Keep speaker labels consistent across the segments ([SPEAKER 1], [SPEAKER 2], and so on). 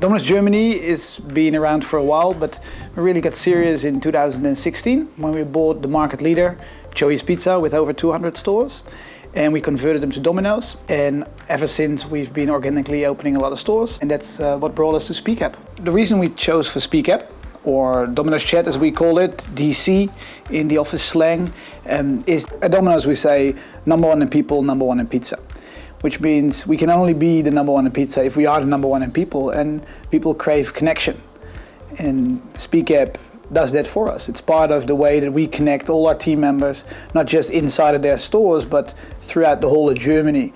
[SPEAKER 1] Domino's Germany has been around for a while, but we really got serious in 2016 when we bought the market leader, Joey's Pizza, with over 200 stores. And we converted them to Domino's. And ever since, we've been organically opening a lot of stores. And that's what brought us to Speap. The reason we chose for Speap, or Domino's Chat as we call it, DC in the office slang, is at Domino's we say number one in people, number one in pizza. Which means we can only be the number one in pizza if we are the number one in people, and people crave connection. And Speap does that for us. It's part of the way that we connect all our team members, not just inside of their stores, but throughout the whole of Germany.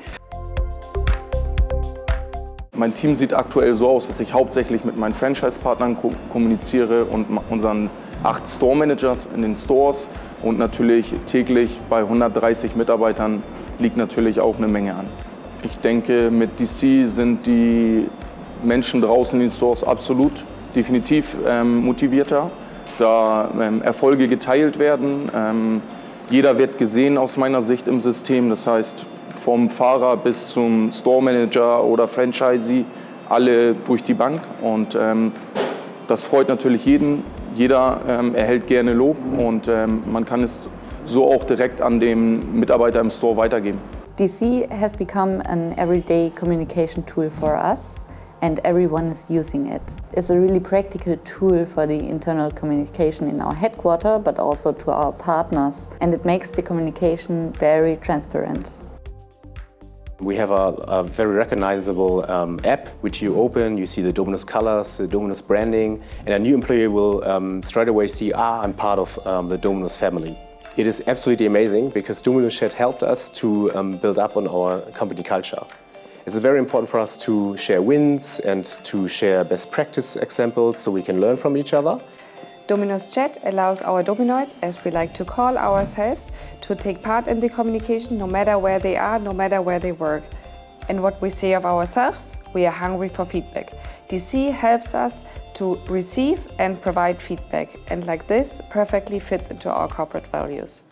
[SPEAKER 2] Mein Team sieht aktuell so aus, dass ich hauptsächlich mit meinen Franchise-Partnern kommuniziere und unseren 8 Store-Managers in den Stores, und natürlich täglich bei 130 Mitarbeitern liegt natürlich auch eine Menge an. Ich denke, mit DC sind die Menschen draußen in den Stores absolut, definitiv motivierter, da Erfolge geteilt werden. Jeder wird gesehen aus meiner Sicht im System, das heißt vom Fahrer bis zum Store Manager oder Franchisee, alle durch die Bank, und das freut natürlich jeden. Jeder erhält gerne Lob, und man kann es so auch direkt an den Mitarbeiter im Store weitergeben.
[SPEAKER 3] DC has become an everyday communication tool for us, and everyone is using it. It's a really practical tool for the internal communication in our headquarters, but also to our partners, and it makes the communication very transparent.
[SPEAKER 4] We have a very recognizable app which you open, you see the Domino's colors, the Domino's branding, and a new employee will straight away see, I'm part of the Domino's family. It is absolutely amazing because Domino's Chat helped us to build up on our company culture. It's very important for us to share wins and to share best practice examples so we can learn from each other.
[SPEAKER 5] Domino's Chat allows our Dominoids, as we like to call ourselves, to take part in the communication no matter where they are, no matter where they work. And what we say of ourselves, we are hungry for feedback. DC helps us to receive and provide feedback, and like this perfectly fits into our corporate values.